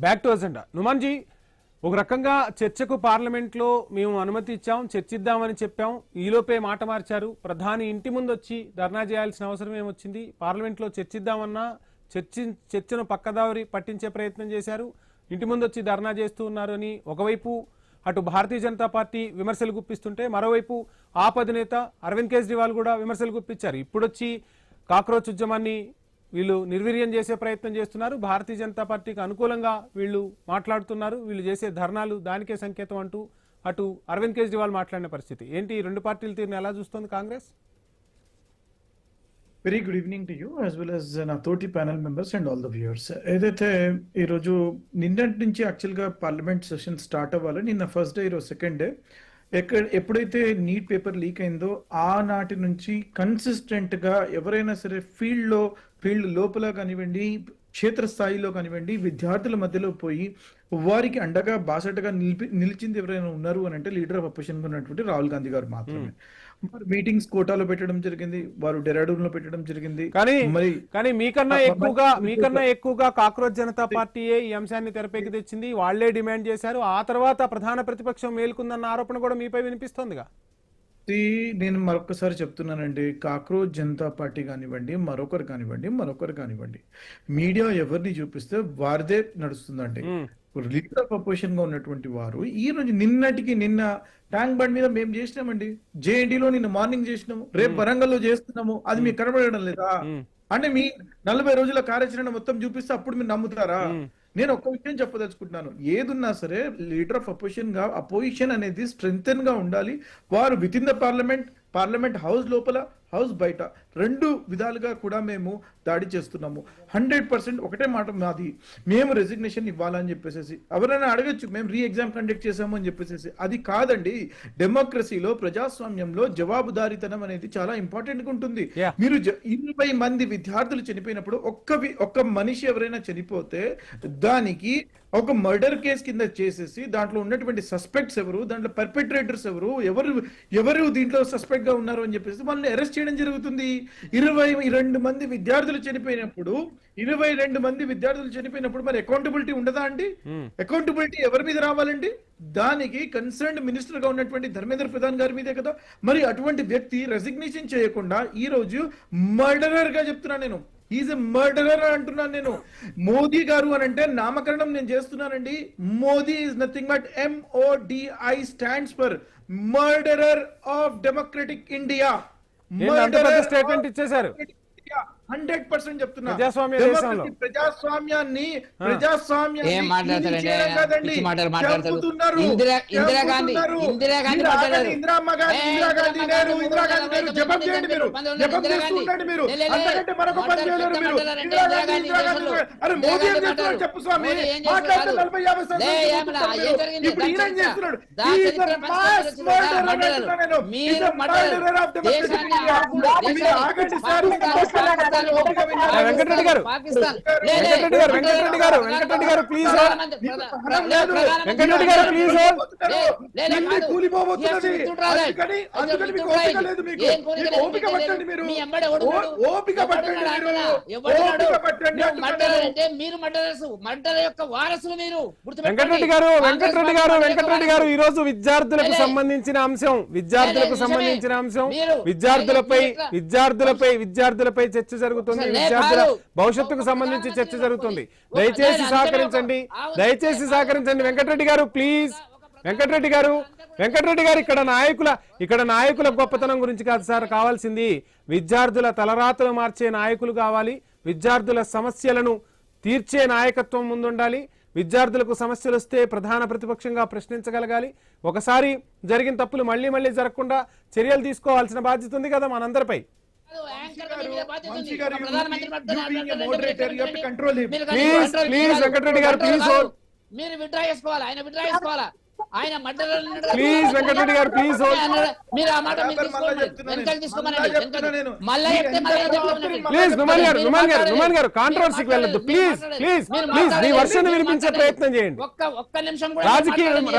Back to agenda. నుమాన్జీ, ఒక రకంగా చర్చకు పార్లమెంట్లో మేము అనుమతి ఇచ్చాం, చర్చిద్దామని చెప్పాం. ఈలోపే మాట మార్చారు. ప్రధాని ఇంటి ముందు వచ్చి ధర్నా చేయాల్సిన అవసరం ఏమొచ్చింది? పార్లమెంట్లో చర్చిద్దామన్నా చర్చను పక్కదారి పట్టించే ప్రయత్నం చేశారు. ఇంటి ముందు వచ్చి ధర్నా చేస్తూ ఉన్నారు అని ఒకవైపు అటు భారతీయ జనతా పార్టీ విమర్శలు గుప్పిస్తుంటే, మరోవైపు ఆప్ అధినేత అరవింద్ కేజ్రీవాల్ కూడా విమర్శలు గుప్పించారు. ఇప్పుడొచ్చి కాక్రోచ్ ఉద్యమాన్ని వీళ్ళు నిర్వీర్యం చేసే ప్రయత్నం చేస్తున్నారు. భారతీయ జనతా పార్టీకి అనుకూలంగా వీళ్ళు మాట్లాడుతున్నారు. వీళ్ళు చేసే ధర్నాలు దానికే సంకేతం అంటూ అటు అరవింద్ కేజ్రీవాల్ మాట్లాడిన పరిస్థితి ఏంటి? ఈ రెండు పార్టీల తీరును ఎలా చూస్తోంది Congress? Very good evening to you as well as నా తోటి panel members and all the viewers. ఏదైతే ఈరోజు నిన్నటి నుంచి యాక్చువల్గా పార్లమెంట్ సెషన్ స్టార్ట్ అవ్వాలి. నిన్న ఫస్ట్ డే, ఈరోజు సెకండ్ డే. ఎప్పుడైతే నీట్ పేపర్ లీక్ అయిందో ఆనాటి నుంచి కన్సిస్టెంట్ గా ఎవరైనా సరే ఫీల్డ్ లోపల కానివ్వండి, క్షేత్రస్థాయిలో కానివ్వండి, విద్యార్థుల మధ్యలో పోయి వారికి అండగా బాసటగా నిలిచింది ఎవరైనా ఉన్నారు అని అంటే లీడర్ ఆఫ్ అపోజిషన్ ఉన్నటువంటి రాహుల్ గాంధీ గారు మాత్రమే. మీటింగ్స్ కోటాలో పెట్టడం జరిగింది, వారు డెరాడూన్ లో పెట్టడం జరిగింది. కానీ మీకన్నా ఎక్కువగా కాక్రోచ్ జనతా పార్టీయే ఈ అంశాన్ని తెరపైకి తెచ్చింది. వాళ్లే డిమాండ్ చేశారు. ఆ తర్వాత ప్రధాన ప్రతిపక్షం మేల్కొందన్న ఆరోపణ కూడా మీపై వినిపిస్తోందిగా. నేను మరొకసారి చెప్తున్నానండి, కాక్రోచ్ జనతా పార్టీ కానివ్వండి, మరొకరు కానివ్వండి, మీడియా ఎవరిని చూపిస్తే వారిదే నడుస్తుందండి. లీడర్ ఆఫ్ అపోజిషన్ గా ఉన్నటువంటి వారు ఈ రోజు నిన్న ట్యాంక్ బండ్ మీద మేము చేసినామండి, జేఎన్టీలో నిన్న మార్నింగ్ చేసినాము, రేపు వరంగల్లో చేస్తున్నాము. అది మీకు కనబడడం లేదా? అంటే మీ 40 రోజుల కార్యాచరణ మొత్తం చూపిస్తే అప్పుడు మీరు నమ్ముతారా? నేను ఒక్క విషయం చెప్పదలుచుకుంటున్నాను, ఏదున్నా సరే లీడర్ ఆఫ్ అపోజిషన్ అనేది స్ట్రెంగ్తెన్ గా ఉండాలి. వారు with in the parliament house లోపల, హౌస్ బయట రెండు విధాలుగా కూడా మేము దాడి చేస్తున్నాము. 100% ఒకటే మాట మాది, మేము రెసిగ్నేషన్ ఇవ్వాలని చెప్పేసి ఎవరైనా అడగచ్చు, మేము రీ ఎగ్జామ్ కండక్ట్ చేసాము అని చెప్పేసి. అది కాదండి. డెమోక్రసీలో, ప్రజాస్వామ్యంలో జవాబుదారీతనం అనేది చాలా ఇంపార్టెంట్ గా ఉంటుంది. మీరు 20 మంది విద్యార్థులు చనిపోయినప్పుడు ఒక్క మనిషి ఎవరైనా చనిపోతే దానికి ఒక మర్డర్ కేసు కింద చేసేసి దాంట్లో ఉన్నటువంటి సస్పెక్ట్స్ ఎవరు, దాంట్లో పర్పెట్రేటర్స్ ఎవరు దీంట్లో సస్పెక్ట్ గా ఉన్నారు అని చెప్పేసి వాళ్ళని అరెస్ట్ చేయడం జరుగుతుంది. 22 మంది విద్యార్థులు చనిపోయినప్పుడు మరి అకౌంటబిలిటీ ఉండదా అండి? అకౌంటబిలిటీ ఎవరి మీద రావాలండి? దానికి కన్సర్న్డ్ మినిస్టర్ గా ఉన్నటువంటి ధర్మేంద్ర ప్రధాన్ గారి మీదే కదా. మరి అటువంటి వ్యక్తి రెసిగ్నేషన్ చేయకుండా ఈ రోజు మర్డరర్ గా చెప్తున్నా నేను, ఈజ్ ఎ మర్డరర్ అంటున్నాను నేను. మోదీ గారు అని అంటే నామకరణం నేను చేస్తున్నానండి. Modi is nothing but MODI stands for murderer of democratic India. Statement ఇచ్చేశారు. 100% చెప్తున్నా, ప్రజాస్వామ్యాన్ని చెప్పు స్వామి. వెంకటరెడ్డి గారు ప్లీజ్, వెంకటరెడ్డి గారు ఈ రోజు విద్యార్థులకు సంబంధించిన అంశం, విద్యార్థులపై చర్చ జరుగుతుంది. విద్యార్థుల భవిష్యత్తుకు సంబంధించి చర్చ జరుగుతుంది. దయచేసి సహకరించండి. వెంకటరెడ్డి గారు ప్లీజ్. వెంకటరెడ్డి గారు ఇక్కడ నాయకుల గొప్పతనం గురించి కాదు సార్ కావాల్సింది. విద్యార్థుల తలరాతలు మార్చే నాయకులు కావాలి. విద్యార్థుల సమస్యలను తీర్చే నాయకత్వం ముందుండాలి. విద్యార్థులకు సమస్యలు వస్తే ప్రధాన ప్రతిపక్షంగా ప్రశ్నించగలగాలి. ఒకసారి జరిగిన తప్పులు మళ్ళీ జరగకుండా చర్యలు తీసుకోవాల్సిన బాధ్యత ఉంది కదా మనందరిపై. ప్లీజ్ వెంకటరెడ్డి గారు ప్లీజ్, మీరు విత్డ్రా చేసుకోవాలి, ఆయన విత్డ్రా చేసుకోవాలా. ఆయన ప్లీజ్ వెంకటరెడ్డి గారు ప్లీజ్, మీరు ఆ మాట వెనకాల తీసుకోమనండి. ప్లీజ్ నుమాన్ గారు కాంట్రవర్సీకి వెళ్ళొద్దు. ప్లీజ్ మీ వర్షన్ వినిపించే ప్రయత్నం చేయండి. ఒక్క నిమిషం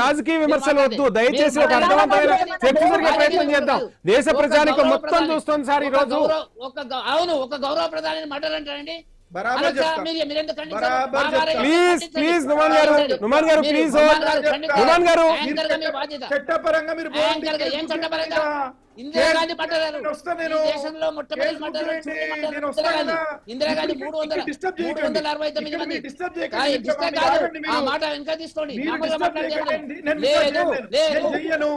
రాజకీయ విమర్శలు వద్దు. దయచేసి ఒక అర్థవంతమైన చర్చ జరిగే ప్రయత్నం చేద్దాం. దేశ ప్రజానికి మొత్తం చూస్తుంది సార్ ఈ రోజు. అవును, ఒక గౌరవ ప్రధాని మర్డర్ అంటారండి. బరాబర్ అనొచ్చా? చెప్తా. మీరు ఎందుకు ఖండించరు? బరాబర్ మా వారే చెప్తా. ప్లీజ్ ప్లీజ్ నుమాన్ గారు నుమాన్ గారు మీరు ప్లీజ్ నుమాన్ గారు ఖండించాలి. నుమాన్ గారు యాంకర్ గా మీ బాధ్యత. చట్టపరంగా మీరు యాంకర్ గా ఏం చట్టపరంగా? ఇందిరాగాంధీ పడ్డారు. ఈ దేశంలో మొట్టమొదటి పడ్డారు. ఇందిరాగాంధీ 369 మంది. డిస్టర్బ్ కాదు. ఆ మాట ఇంకా తీసుకోండి. మామూలుగా మాట్లాడితే లేదు లేదు లేదు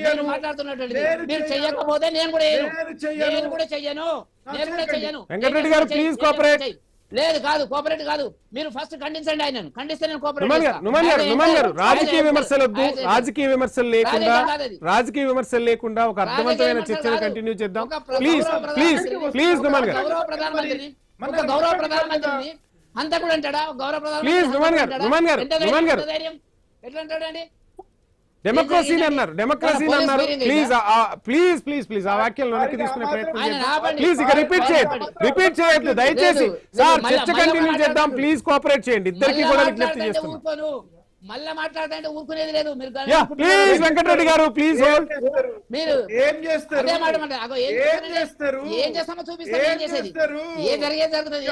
లేదు మాట్లాడుతున్నట్టు మీరు చెయ్యకపోతే నేను కూడా చెయ్యను. వెంకటరెడ్డి గారు ప్లీజ్ కోఆపరేట్. లేదు కాదు కోఆపరేట్ కాదు. మీరు ఫస్ట్ ఖండించండి ఆయనను. ఖండిస్తే నేను నుమాన్ గారు రాజకీయ విమర్శలు వద్దు. రాజకీయ విమర్శలు లేకుండా ఒక అర్థవంతమైన చర్చను కంటిన్యూ చేద్దాం. ప్లీజ్ ప్లీజ్ ప్లీజ్ నుమాన్ గారు గౌరవ ప్రధానమంత్రిని అంతా కూడా అంటాడా? గౌరవ ప్లీజ్ నుమాన్ గారు ధైర్యం ఎట్లా అంటాడండి? డెమోక్రసీని అన్నారు ప్లీజ్ ప్లీజ్ ప్లీజ్ ఆ వాక్యాలను వెనక్కి తీసుకునే ప్రయత్నం చేద్దాం. ప్లీజ్ ఇక రిపీట్ చేయొద్దు దయచేసి. సార్ చర్చ కంటిన్యూ చేద్దాం. ప్లీజ్ కోఆపరేట్ చేయండి. ఇద్దరికి కూడా విజ్ఞప్తి చేస్తున్నాం. మళ్ళా మాట్లాడతాంటే ఊరుకునేది లేదు. మీరు ప్లీజ్ వెంకటరెడ్డి గారు ప్లీజ్ మీరు ఏం చేస్తారు? అదే మాట ఏం చేస్తామో చూపిస్తాం. ఏం చేసేది ఏ జరిగేది జరుగుతుంది.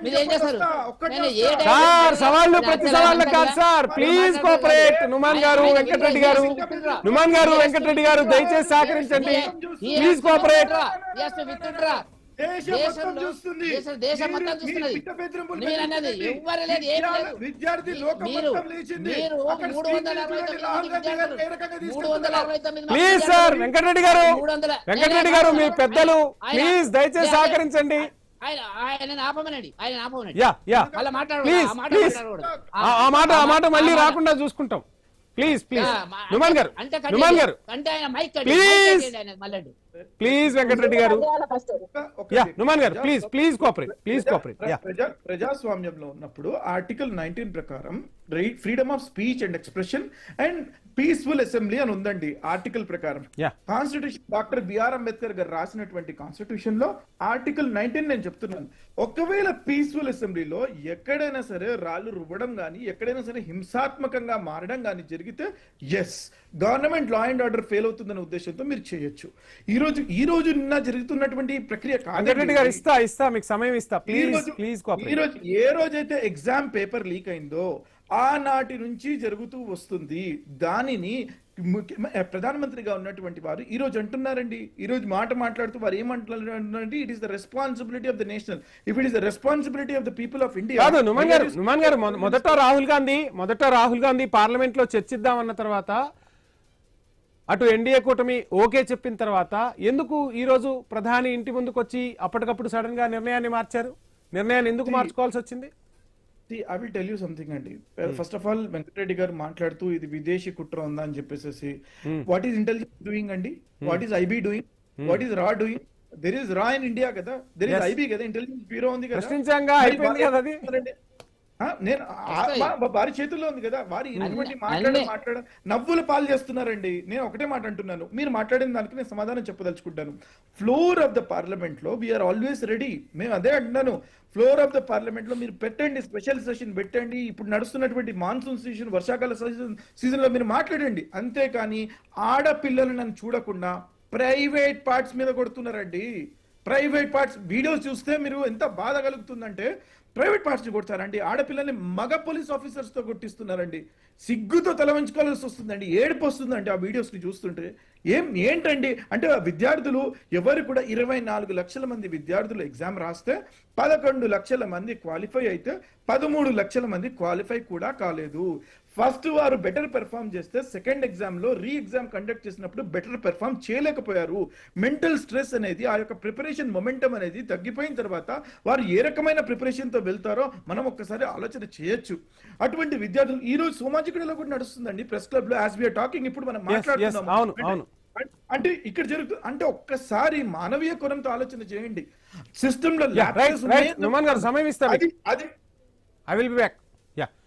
మీరు ఏం చేస్తారు? సార్ సవాళ్ళు ప్రతి సవాళ్ళ కాదు సార్. Please cooperate. నుమాన్ గారు వెంకటరెడ్డి గారు దయచేసి సహకరించండి. Please cooperate. దేశం మొత్తం చూస్తున్నది. మీరు అన్నది ఎవ్వరు లేదు, ఏం లేదు. విద్యార్థి లోకం మొత్తం లేచింది. మీరు 369 ప్లీజ్ సార్ వెంకటరెడ్డి గారు మీ పెద్దలు ప్లీజ్ దయచేసి సహకరించండి. ఆయన ఆపమనండి. అలా ఆ మాట మళ్ళీ రాకుండా చూసుకుంటాం. ప్లీజ్ నుమాన్ గారు ప్లీజ్ వెంకటరెడ్డి గారు నుమాన్ గారు ప్లీజ్ కోఆపరేట్. ప్రజాస్వామ్యంలో ఉన్నప్పుడు ఆర్టికల్ 19 ప్రకారం freedom of speech and expression and peaceful assembly అని ఉందండి ఆర్టికల్ ప్రకారం. కాన్స్టిట్యూషన్ డాక్టర్ బిఆర్ అంబేద్కర్ గారు రాసినటువంటి కాన్స్టిట్యూషన్ లో ఆర్టికల్ 19 నేను చెప్తున్నాను. ఒకవేళ పీస్ఫుల్ అసెంబ్లీలో ఎక్కడైనా సరే రాళ్ళు రువ్వడం గానీ ఎక్కడైనా సరే హింసాత్మకంగా మారడం గానీ జరిగితే government law and order fail అవుతుందనే ఉద్దేశంతో మీరు చేయొచ్చు. ఈ రోజు నిన్న జరుగుతున్నటువంటి ప్రక్రియ ఇస్తా మీకు సమయం ఇస్తా. ఈ రోజు ఏ రోజైతే ఎగ్జామ్ పేపర్ లీక్ అయిందో ఆనాటి నుంచి జరుగుతూ వస్తుంది. దానిని ప్రధానమంత్రిగా ఉన్నటువంటి వారు ఈ రోజు అంటున్నారండి. ఈ రోజు మాట్లాడుతూ వారు ఏమంటున్నారంటే it is the responsibility of the national if it is the responsibility of the people of India. కాదు నుమాన్ గారు మొదట రాహుల్ గాంధీ పార్లమెంట్ లో చర్చిద్దామన్న తర్వాత అటు ఎన్డీఏ కూటమి ఓకే చెప్పిన తర్వాత ఎందుకు ఈ రోజు ప్రధాని ఇంటి ముందుకు వచ్చి అప్పటికప్పుడు సడన్ గా నిర్ణయాన్ని ఎందుకు మార్చుకోవాల్సి వచ్చింది? I will tell you something అండి. ఫస్ట్ ఆఫ్ ఆల్ వెంకటరెడ్డి గారు మాట్లాడుతూ ఇది విదేశీ కుట్ర ఉందా అని చెప్పేసి వాట్ ఈస్ ఇంటెలిజెన్స్ డూయింగ్ అండి? What is IB doing? What is రా డూయింగ్? దెర్ ఈస్ రా ఇన్ ఇండియా కదా, దెర్ ఈస్ ఐబీ కదా, ఇంటెలిజెన్స్ బ్యూరో ఉంది కదా. నేను వారి చేతుల్లో ఉంది కదా. వారి ఇటువంటి మాట్లాడ నవ్వుల పాలు చేస్తున్నారండి. నేను ఒకటే మాట అంటున్నాను, మీరు మాట్లాడిన దానికి నేను సమాధానం చెప్పదలుచుకుంటాను. ఫ్లోర్ ఆఫ్ ద పార్లమెంట్ లో వీఆర్ ఆల్వేస్ రెడీ. మేము అదే అంటున్నాను, ఫ్లోర్ ఆఫ్ ద పార్లమెంట్ లో మీరు పెట్టండి, స్పెషల్ సెషన్ పెట్టండి. ఇప్పుడు నడుస్తున్నటువంటి మాన్సూన్ సీజన్, వర్షాకాల సీజన్ లో మీరు మాట్లాడండి. అంతేకాని ఆడపిల్లలు నన్ను చూడకుండా ప్రైవేట్ పార్ట్స్ మీద కొడుతున్నారండి. ప్రైవేట్ పార్ట్స్ వీడియోస్ చూస్తే మీరు ఎంత బాధ కలుగుతుందంటే ప్రైవేట్ పార్ట్స్ కొడతారండి. ఆడపిల్లల్ని మగ పోలీస్ ఆఫీసర్స్ తో కొట్టిస్తున్నారండి. సిగ్గుతో తల వంచుకోవాల్సి వస్తుందండి. ఏడుపు వస్తుందండి ఆ వీడియోస్ ని చూస్తుంటే. ఏంటండి అంటే విద్యార్థులు ఎవరు కూడా 24 లక్షల మంది విద్యార్థులు ఎగ్జామ్ రాస్తే 11 లక్షల మంది క్వాలిఫై అయితే 13 లక్షల మంది క్వాలిఫై కూడా కాలేదు. ఫస్ట్ వారు బెటర్ పెర్ఫార్మ్ చేస్తే సెకండ్ ఎగ్జామ్ లో రీ ఎగ్జామ్ కండక్ట్ చేసినప్పుడు బెటర్ పెర్ఫార్మ్ చేయలేకపోయారు. మెంటల్ స్ట్రెస్ అనేది, ఆ యొక్క ప్రిపరేషన్ మొమెంటం అనేది తగ్గిపోయిన తర్వాత వారు ఏ రకమైన ప్రిపరేషన్ తో వెళ్తారో మనం ఒక్కసారి ఆలోచన చేయొచ్చు. అటువంటి విద్యార్థులు ఈ రోజు సోమాజిగూడలో కూడా నడుస్తుందండి ప్రెస్ క్లబ్ లో యాజ్ వి ఆర్ టాకింగ్. ఇప్పుడు మనం మాట్లాడుతున్నాం అంటే ఇక్కడ జరుగుతుంది అంటే ఒక్కసారి మానవీయ కోణంతో ఆలోచన చేయండి. సిస్టమ్ లో